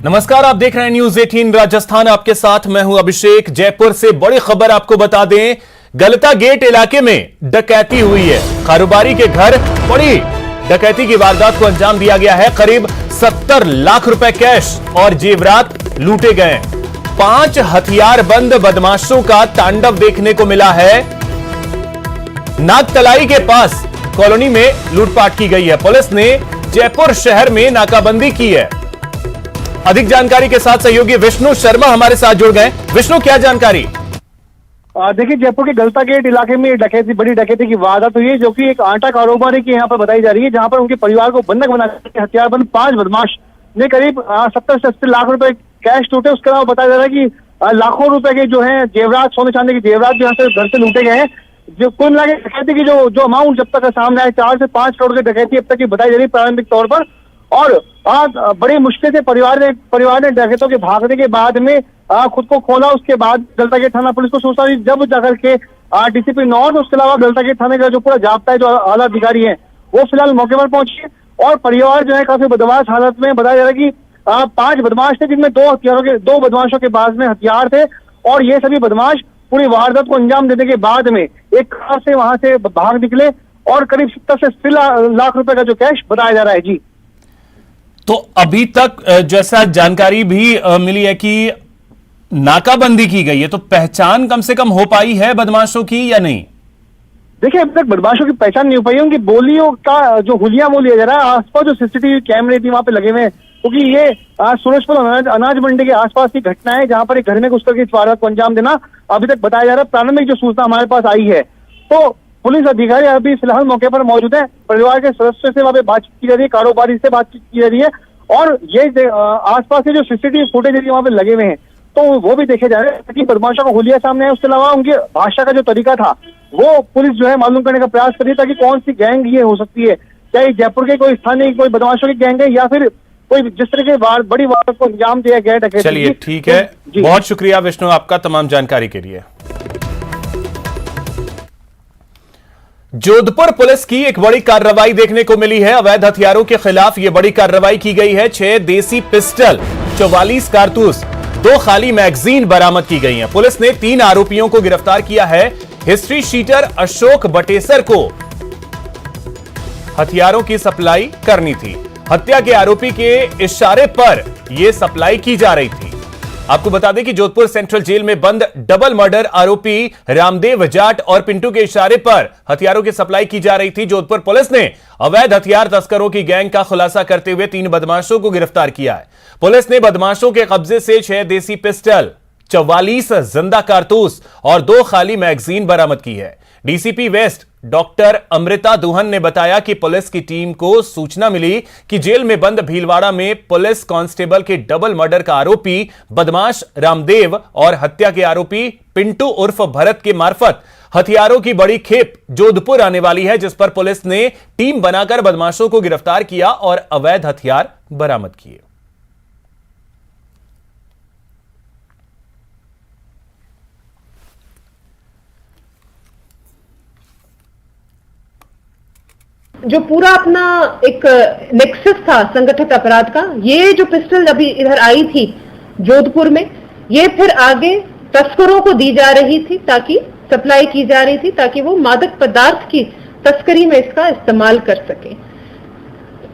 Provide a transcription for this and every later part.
नमस्कार, आप देख रहे हैं न्यूज 18 राजस्थान। आपके साथ मैं हूं अभिषेक। जयपुर से बड़ी खबर आपको बता दें, गलता गेट इलाके में डकैती हुई है। कारोबारी के घर बड़ी डकैती की वारदात को अंजाम दिया गया है। करीब 70 लाख रुपए कैश और जेवरात लूटे गए। 5 हथियारबंद बदमाशों का तांडव देखने को मिला है। नागतलाई के पास कॉलोनी में लूटपाट की गई है। पुलिस ने जयपुर शहर में नाकाबंदी की है। अधिक जानकारी के साथ सहयोगी विष्णु शर्मा हमारे साथ जुड़ गए। विष्णु, क्या जानकारी? देखिए, जयपुर के गलता गेट इलाके में बड़ी डकैती की वारदात हुई है, जो कि एक आटा कारोबारी की यहाँ पर बताई जा रही है, जहां पर उनके परिवार को बंधक बनाकर हथियारबंद 5 बदमाश ने करीब 70 से 80 लाख रुपए कैश लूटे। उसके अलावा बताया जा रहा है कि लाखों रुपए के जो है जेवरात, सोने चांदी के जेवरात यहाँ से घर से लूटे गए हैं। जो कुल मिला के डकैती की जो अमाउंट जब तक सामने आए, 4 से 5 करोड़ की डकैती अब तक की बताई जा रही है प्रारंभिक तौर पर। और बड़ी मुश्किल से परिवार ने डकैतों के भागने के बाद में खुद को खोला। उसके बाद गलता गेट थाना पुलिस को सूचना दी, जब जाकर के डीसीपी नॉर्थ, उसके अलावा गलता गेट थाने का जो पूरा जाब्ता है, जो आला अधिकारी है, वो फिलहाल मौके पर पहुंचे। और परिवार जो है काफी बदमाश हालत में, बताया जा रहा है कि 5 बदमाश थे, जिनमें 2 बदमाशों के पास में हथियार थे। और ये सभी बदमाश पूरी वारदात को अंजाम देने के बाद में एक कार से वहां से भाग निकले और करीब 70 से 80 लाख रुपए का जो कैश बताया जा रहा है। जी, तो अभी तक जैसा जानकारी भी मिली है कि नाकाबंदी की गई है, तो पहचान कम से कम हो पाई है बदमाशों की या नहीं? देखिए, अब तक बदमाशों की पहचान नहीं हो पाई। उनकी बोलियों का जो हुलिया वो लिया जा रहा है। आसपास जो सीसीटीवी कैमरे थी वहां पे लगे हुए हैं, क्योंकि ये सूरजपुर अनाज मंडी के आसपास की घटना है, जहां पर एक घर में घुस करके इस वारदात को अंजाम देना अभी तक बताया जा रहा है। प्रारंभिक जो सूचना हमारे पास आई है, तो पुलिस अधिकारी अभी फिलहाल मौके पर मौजूद है। परिवार के सदस्यों से वहां पे बातचीत की जा रही है, कारोबारी से बातचीत की जा रही है, और ये आसपास के जो सीसीटीवी फुटेज वहां पे लगे हुए हैं, तो वो भी देखे जा रहे हैं ताकि बदमाशों का हुलिया सामने है। उसके अलावा उनकी भाषा का जो तरीका था, वो पुलिस जो है मालूम करने का प्रयास कर रही है, ताकि कौन सी गैंग ये हो सकती है। क्या ये जयपुर के कोई स्थानीय कोई बदमाशों की गैंग है, या फिर कोई जिस तरह के बड़ी वारदात को अंजाम दिया गया है। चलिए, ठीक है, बहुत शुक्रिया विष्णु आपका तमाम जानकारी के लिए। जोधपुर पुलिस की एक बड़ी कार्रवाई देखने को मिली है। अवैध हथियारों के खिलाफ यह बड़ी कार्रवाई की गई है। 6 देसी पिस्टल, 44 कारतूस, 2 खाली मैगजीन बरामद की गई हैं। पुलिस ने 3 आरोपियों को गिरफ्तार किया है। हिस्ट्री शीटर अशोक बटेसर को हथियारों की सप्लाई करनी थी। हत्या के आरोपी के इशारे पर यह सप्लाई की जा रही थी। आपको बता दें कि जोधपुर सेंट्रल जेल में बंद डबल मर्डर आरोपी रामदेव जाट और पिंटू के इशारे पर हथियारों की सप्लाई की जा रही थी। जोधपुर पुलिस ने अवैध हथियार तस्करों की गैंग का खुलासा करते हुए 3 बदमाशों को गिरफ्तार किया है। पुलिस ने बदमाशों के कब्जे से 6 देसी पिस्टल, 44 जिंदा कारतूस और 2 खाली मैगजीन बरामद की है। DCP waste doctor Amrita Duhan ने बताया कि पुलिस की टीम को सूचना मिली कि जेल में बंद भीलवाड़ा में पुलिस कांस्टेबल के डबल मर्डर का आरोपी बदमाश रामदेव और हत्या के आरोपी पिंटू उर्फ भरत के मार्फत हथियारों की बड़ी खेप जोधपुर आने वाली है, जिस पर पुलिस ने टीम बनाकर बदमाशों को गिरफ्तार किया और अवैध हथियार बरामद किए। जो पूरा अपना एक नेक्सस था संगठित अपराध का, ये जो पिस्टल अभी इधर आई थी जोधपुर में, ये फिर आगे तस्करों को दी जा रही थी, ताकि सप्लाई की जा रही थी, ताकि वो मादक पदार्थ की तस्करी में इसका इस्तेमाल कर सके।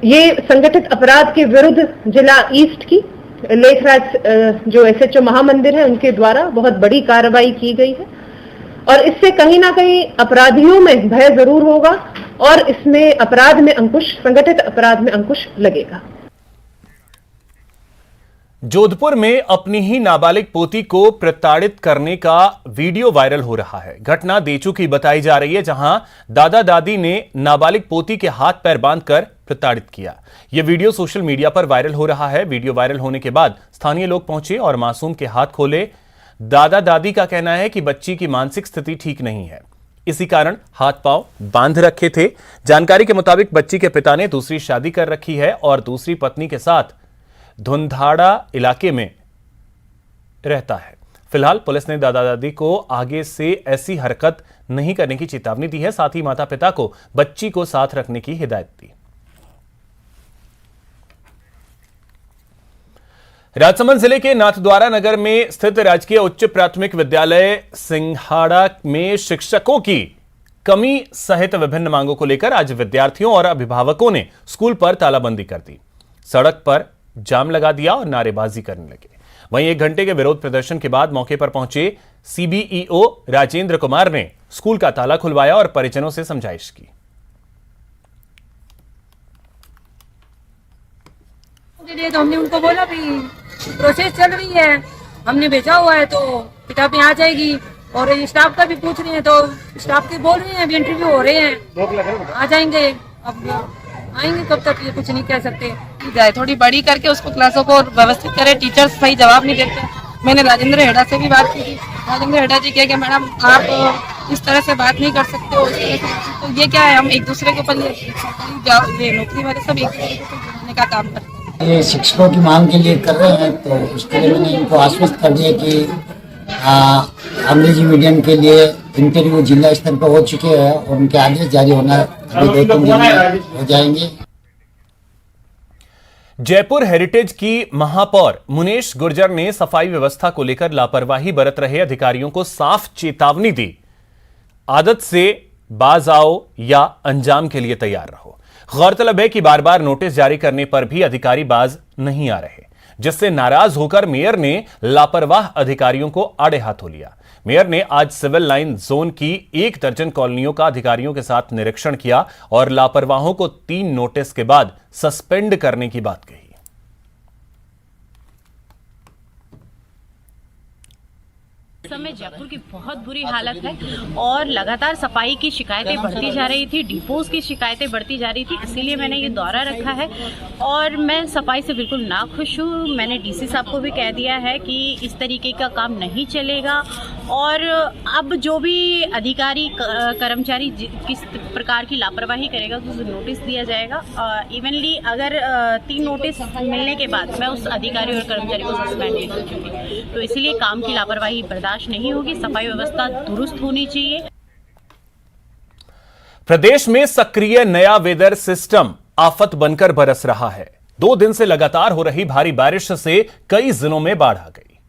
ये संगठित अपराध के विरुद्ध जिला ईस्ट की लेखराज जो एसएचओ महामंदिर है, उनके द्वारा बहुत बड़ी कार्रवाई की गई है। और इससे कहीं ना कहीं अपराधियों में भय जरूर होगा और इसमें अपराध में अंकुश, संगठित अपराध में अंकुश लगेगा। जोधपुर में अपनी ही नाबालिग पोती को प्रताड़ित करने का वीडियो वायरल हो रहा है। घटना देचू की बताई जा रही है, जहां दादा दादी ने नाबालिग पोती के हाथ पैर बांधकर प्रताड़ित किया। यह वीडियो सोशल मीडिया पर वायरल हो रहा है। वीडियो वायरल होने के बाद स्थानीय लोग पहुंचे और मासूम के हाथ खोले। दादा दादी का कहना है कि बच्ची की मानसिक स्थिति ठीक नहीं है, इसी कारण हाथ पांव बांध रखे थे। जानकारी के मुताबिक बच्ची के पिता ने दूसरी शादी कर रखी है और दूसरी पत्नी के साथ धुंधाड़ा इलाके में रहता है। फिलहाल पुलिस ने दादा दादी को आगे से ऐसी हरकत नहीं करने की चेतावनी दी है। साथ ही माता पिता को बच्ची को साथ रखने की हिदायत दी। राजसमंद जिले के नाथद्वारा नगर में स्थित राजकीय उच्च प्राथमिक विद्यालय सिंघाड़ा में शिक्षकों की कमी सहित विभिन्न मांगों को लेकर आज विद्यार्थियों और अभिभावकों ने स्कूल पर तालाबंदी कर दी, सड़क पर जाम लगा दिया और नारेबाजी करने लगे। वहीं 1 घंटे के विरोध प्रदर्शन के बाद मौके पर पहुंचे सीबीईओ राजेंद्र कुमार ने स्कूल का ताला खुलवाया और परिजनों से समझाइश की। तो हमने उनको बोला भी प्रोसेस चल रही है, हमने भेजा हुआ है तो किताबें आ जाएगी, और स्टाफ का भी पूछ रहे हैं तो स्टाफ के बोल रहे हैं अभी इंटरव्यू हो रहे हैं, आ जाएंगे। अब आएंगे कब तक ये कुछ नहीं कह सकते। जाए थोड़ी बड़ी करके उसको क्लासों को व्यवस्थित करे, टीचर्स सही जवाब नहीं देते। मैंने राजेंद्र हेडा से भी बात की थी, राजेंद्र हेडा जी कहे कि मैडम आप इस तरह से बात नहीं कर सकते हो, तो ये क्या है, हम एक दूसरे के ऊपर ये नौकरी वाले सब एक दूसरे के ऊपर जुड़ने का काम करते हैं। ये शिक्षकों की मांग के लिए कर रहे हैं, तो उसके लिए मैंने इनको आश्वस्त कर दिया कि अंग्रेजी मीडियम के लिए इंटरव्यू जिला स्तर पर हो चुके हैं और उनके आदेश जारी होना अभी 2-3 दिन में हो जाएंगे। जयपुर हेरिटेज की महापौर मुनेश गुर्जर ने सफाई व्यवस्था को लेकर लापरवाही बरत रहे अधिकारियों को साफ चेतावनी दी, आदत से बाज आओ या अंजाम के लिए तैयार रहो। गौरतलब है कि बार बार नोटिस जारी करने पर भी अधिकारी बाज नहीं आ रहे, जिससे नाराज होकर मेयर ने लापरवाह अधिकारियों को आड़े हाथों लिया। मेयर ने आज सिविल लाइन जोन की 1 दर्जन कॉलोनियों का अधिकारियों के साथ निरीक्षण किया और लापरवाहों को 3 नोटिस के बाद सस्पेंड करने की बात कही। समय जयपुर की बहुत बुरी हालत है और लगातार सफाई की शिकायतें बढ़ती जा रही थी, डिपोज की शिकायतें बढ़ती जा रही थी, इसीलिए मैंने ये दौरा रखा है और मैं सफाई से बिल्कुल नाखुश हूँ। मैंने डीसी साहब को भी कह दिया है कि इस तरीके का काम नहीं चलेगा और अब जो भी अधिकारी कर्मचारी किस प्रकार की लापरवाही करेगा तो उसे नोटिस दिया जाएगा। इवनली अगर 3 नोटिस मिलने के बाद मैं उस अधिकारी और कर्मचारी को सस्पेंड नहीं कर चुकी, तो इसीलिए काम की लापरवाही बर्दाश्त नहीं होगी, सफाई व्यवस्था दुरुस्त होनी चाहिए। प्रदेश में सक्रिय नया वेदर सिस्टम आफत बनकर बरस रहा है। 2 दिन से लगातार हो रही भारी बारिश से कई जिलों में बाढ़ आ गई,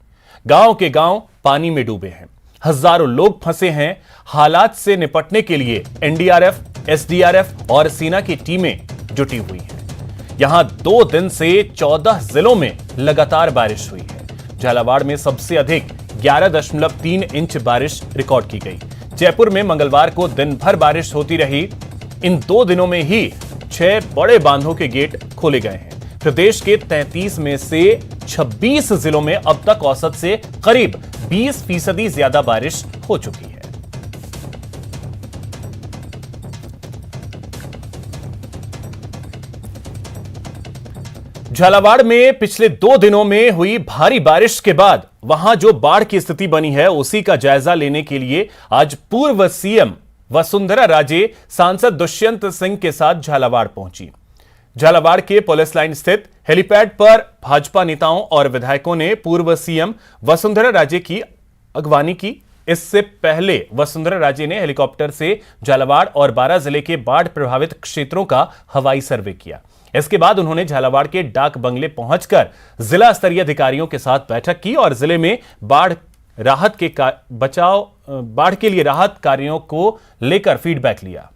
गांव के गांव पानी में डूबे हैं, हजारों लोग फंसे हैं। हालात से निपटने के लिए एनडीआरएफ, एसडीआरएफ और सेना की टीमें जुटी हुई हैं। यहां 2 दिन से 14 जिलों में लगातार बारिश हुई है। झालावाड़ में सबसे अधिक 11.3 इंच बारिश रिकॉर्ड की गई। जयपुर में मंगलवार को दिन भर बारिश होती रही। इन 2 दिनों में ही 6 बड़े बांधों के गेट खोले गए हैं। प्रदेश के 33 में से 26 जिलों में अब तक औसत से करीब 20% ज्यादा बारिश हो चुकी है। झालावाड़ में पिछले 2 दिनों में हुई भारी बारिश के बाद वहां जो बाढ़ की स्थिति बनी है उसी का जायजा लेने के लिए आज पूर्व सीएम वसुंधरा राजे सांसद दुष्यंत सिंह के साथ झालावाड़ पहुंची। झालावाड़ के पुलिस लाइन स्थित हेलीपैड पर भाजपा नेताओं और विधायकों ने पूर्व सीएम वसुंधरा राजे की अगवानी की। इससे पहले वसुंधरा राजे ने हेलीकॉप्टर से झालावाड़ और बारां जिले के बाढ़ प्रभावित क्षेत्रों का हवाई सर्वे किया। इसके बाद उन्होंने झालावाड़ के डाक बंगले पहुंचकर जिला स्तरीय अधिकारियों के साथ बैठक की और जिले में बाढ़ के लिए राहत कार्यों को लेकर फीडबैक लिया।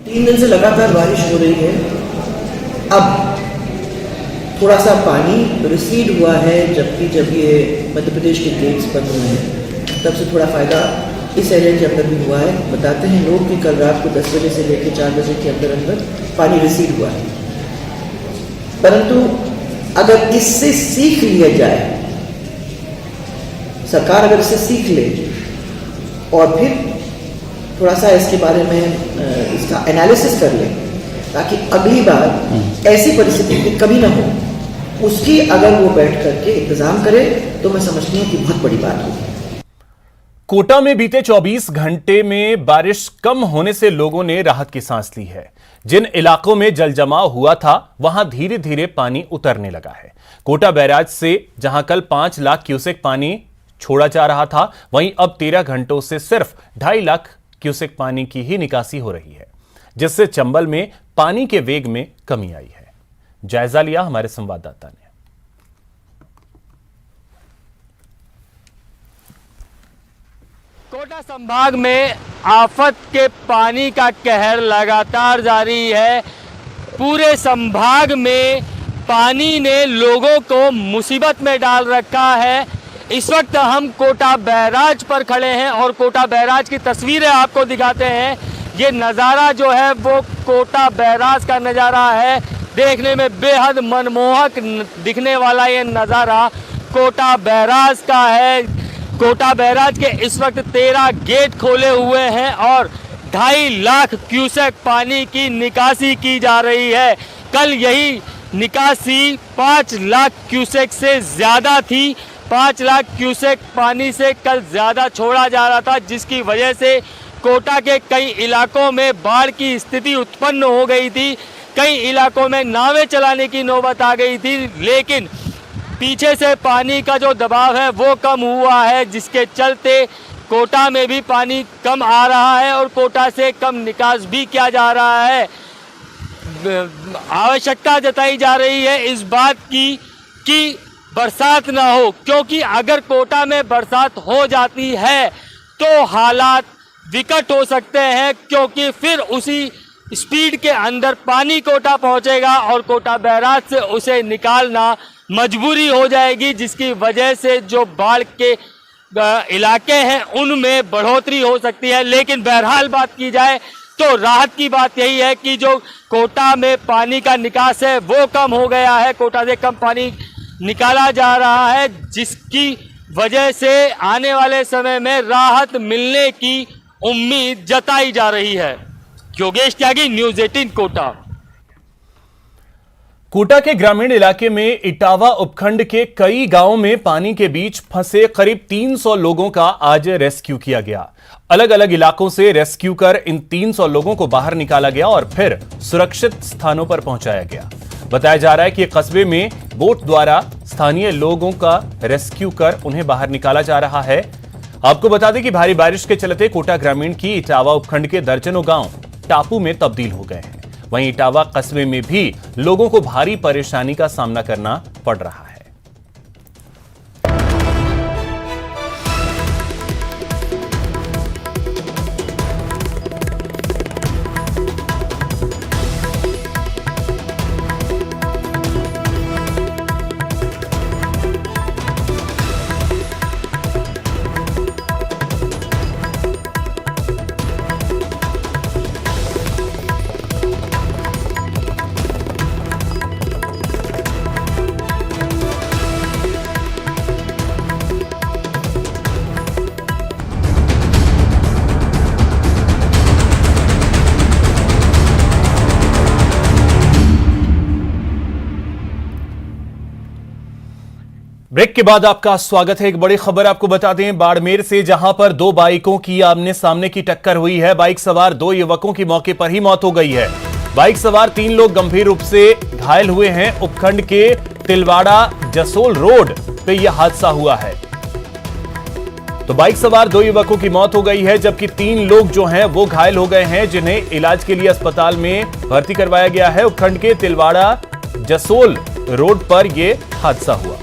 3 दिन से लगातार बारिश हो रही है। अब थोड़ा सा पानी रिसीड हुआ है, जबकि जब ये मध्य प्रदेश के गेट्स बंद हुए हैं तब से थोड़ा फायदा इस एरिया के अंदर भी हुआ है। बताते हैं लोग कि कल रात को 10 बजे से लेकर 4 बजे के अंदर अंदर पानी रिसीड हुआ है। परंतु अगर इससे सीख लिया जाए, सरकार अगर इससे सीख ले और फिर थोड़ा सा इसके बारे में इसका एनालिसिस कर ले ताकि अगली बार ऐसी परिस्थिति कभी ना हो, उसकी अगर वो बैठ करके इंतजाम करे तो मैं समझती हूँ कि बहुत बड़ी बात होगी। कोटा में बीते 24 घंटे में बारिश कम होने से लोगों ने राहत की सांस ली है। जिन इलाकों में जल जमाव हुआ था वहां धीरे धीरे पानी उतरने लगा है। कोटा बैराज से जहां कल 5 लाख क्यूसेक पानी छोड़ा जा रहा था, वहीं अब 13 घंटों से सिर्फ 2.5 लाख क्यूसेक पानी की ही निकासी हो रही है, जिससे चंबल में पानी के वेग में कमी आई है। जायजा लिया हमारे संवाददाता ने। कोटा संभाग में आफत के पानी का कहर लगातार जारी है। पूरे संभाग में पानी ने लोगों को मुसीबत में डाल रखा है। इस वक्त हम कोटा बैराज पर खड़े हैं और कोटा बैराज की तस्वीरें आपको दिखाते हैं। ये नज़ारा जो है वो कोटा बैराज का नज़ारा है। देखने में बेहद मनमोहक दिखने वाला ये नज़ारा कोटा बैराज का है। कोटा बैराज के इस वक्त 13 गेट खोले हुए हैं और 2.5 लाख क्यूसेक पानी की निकासी की जा रही है। कल यही निकासी 5 लाख क्यूसेक से ज़्यादा थी। 5 लाख क्यूसेक पानी से कल ज़्यादा छोड़ा जा रहा था, जिसकी वजह से कोटा के कई इलाकों में बाढ़ की स्थिति उत्पन्न हो गई थी। कई इलाकों में नावें चलाने की नौबत आ गई थी, लेकिन पीछे से पानी का जो दबाव है वो कम हुआ है, जिसके चलते कोटा में भी पानी कम आ रहा है और कोटा से कम निकास भी किया जा रहा है। आवश्यकता जताई जा रही है इस बात की कि बरसात ना हो, क्योंकि अगर कोटा में बरसात हो जाती है तो हालात विकट हो सकते हैं, क्योंकि फिर उसी स्पीड के अंदर पानी कोटा पहुंचेगा और कोटा बैराज से उसे निकालना मजबूरी हो जाएगी, जिसकी वजह से जो बाढ़ के इलाके हैं उनमें बढ़ोतरी हो सकती है। लेकिन बहरहाल बात की जाए तो राहत की बात यही है कि जो कोटा में पानी का निकास है वो कम हो गया है। कोटा से कम पानी निकाला जा रहा है, जिसकी वजह से आने वाले समय में राहत मिलने की उम्मीद जताई जा रही है। योगेश त्यागी, न्यूज़ 18 कोटा। कोटा के ग्रामीण इलाके में इटावा उपखंड के कई गांवों में पानी के बीच फंसे करीब 300 लोगों का आज रेस्क्यू किया गया। अलग अलग इलाकों से रेस्क्यू कर इन 300 लोगों को बाहर निकाला गया और फिर सुरक्षित स्थानों पर पहुंचाया गया। बताया जा रहा है कि कस्बे में बोट द्वारा स्थानीय लोगों का रेस्क्यू कर उन्हें बाहर निकाला जा रहा है। आपको बता दें कि भारी बारिश के चलते कोटा ग्रामीण की इटावा उपखंड के दर्जनों गांव टापू में तब्दील हो गए हैं। वहीं इटावा कस्बे में भी लोगों को भारी परेशानी का सामना करना पड़ रहा है। ब्रेक के बाद आपका स्वागत है। एक बड़ी खबर आपको बता दें, बाड़मेर से जहां पर 2 बाइकों की आमने सामने की टक्कर हुई है। बाइक सवार 2 युवकों की मौके पर ही मौत हो गई है। बाइक सवार 3 लोग गंभीर रूप से घायल हुए हैं। उपखंड के तिलवाड़ा जसोल रोड पे यह हादसा हुआ है। तो बाइक सवार 2 युवकों की मौत हो गई है, जबकि 3 लोग जो हैं वो घायल हो गए हैं, जिन्हें इलाज के लिए अस्पताल में भर्ती करवाया गया है। उपखंड के तिलवाड़ा जसोल रोड पर यह हादसा हुआ।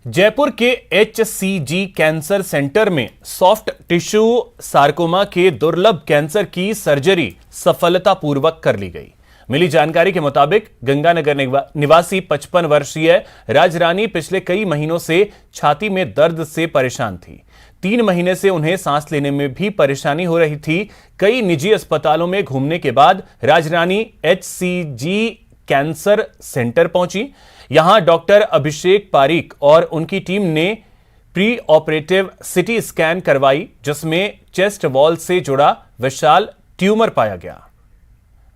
जयपुर के HCG कैंसर सेंटर में सॉफ्ट टिश्यू सार्कोमा के दुर्लभ कैंसर की सर्जरी सफलतापूर्वक कर ली गई। मिली जानकारी के मुताबिक गंगानगर निवासी 55 वर्षीय राजरानी पिछले कई महीनों से छाती में दर्द से परेशान थी। 3 महीने से उन्हें सांस लेने में भी परेशानी हो रही थी। कई निजी अस्पतालों में घूमने के बाद राजरानी HCG कैंसर सेंटर पहुंची। यहां डॉक्टर अभिषेक पारीक और उनकी टीम ने प्री ऑपरेटिव सिटी स्कैन करवाई, जिसमें चेस्ट वॉल से जुड़ा विशाल ट्यूमर पाया गया।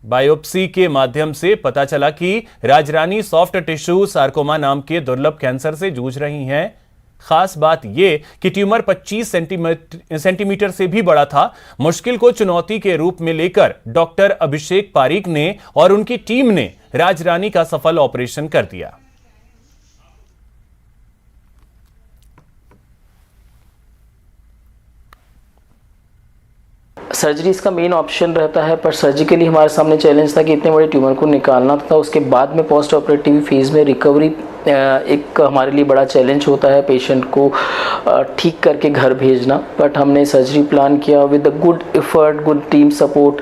बायोप्सी के माध्यम से पता चला कि राजरानी सॉफ्ट टिश्यू सार्कोमा नाम के दुर्लभ कैंसर से जूझ रही हैं। खास बात यह कि ट्यूमर 25 सेंटीमीटर से भी बड़ा था। मुश्किल को चुनौती के रूप में लेकर डॉक्टर अभिषेक पारीक ने और उनकी टीम ने राजरानी का सफल ऑपरेशन कर दिया। सर्जरी इसका मेन ऑप्शन रहता है, पर सर्जिकली हमारे सामने चैलेंज था कि इतने बड़े ट्यूमर को निकालना था। उसके बाद में पोस्ट ऑपरेटिव फेज़ में रिकवरी एक हमारे लिए बड़ा चैलेंज होता है, पेशेंट को ठीक करके घर भेजना। बट हमने सर्जरी प्लान किया with a good effort, good team support,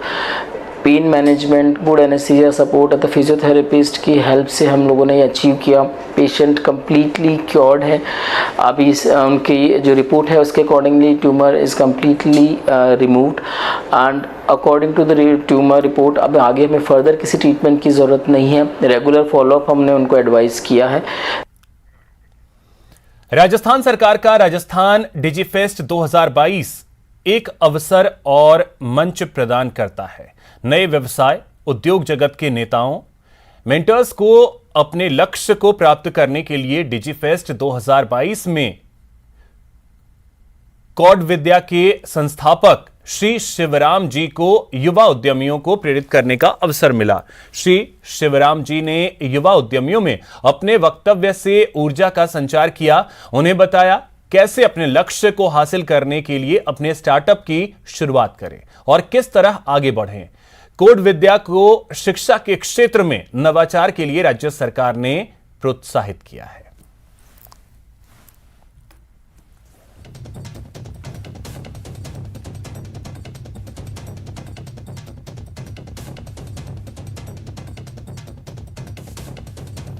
pain management, good anaesthesia support और फिजियोथेरेपिस्ट की हेल्प से हम लोगों ने अचीव किया। पेशेंट कम्प्लीटली क्योर्ड है। अभी उनकी जो रिपोर्ट है उसके accordingly tumour is completely removed and according to the tumour report अब आगे हमें फर्दर किसी ट्रीटमेंट की ज़रूरत नहीं है। रेगुलर फॉलोअप हमने उनको एडवाइस किया है। राजस्थान सरकार का राजस्थान डिजीफेस्ट 2022 एक अवसर और मंच प्रदान करता है नए व्यवसाय, उद्योग जगत के नेताओं, मेंटर्स को अपने लक्ष्य को प्राप्त करने के लिए डिजीफेस्ट 2022 में कॉड विद्या के संस्थापक श्री शिवराम जी को युवा उद्यमियों को प्रेरित करने का अवसर मिला। श्री शिवराम जी ने युवा उद्यमियों में अपने वक्तव्य से ऊर्जा का संचार किया। उन्हें बताया कैसे अपने लक्ष्य को हासिल करने के लिए अपने स्टार्टअप की शुरुआत करें और किस तरह आगे बढ़ें। कोड विद्या को शिक्षा के क्षेत्र में नवाचार के लिए राज्य सरकार ने प्रोत्साहित किया है।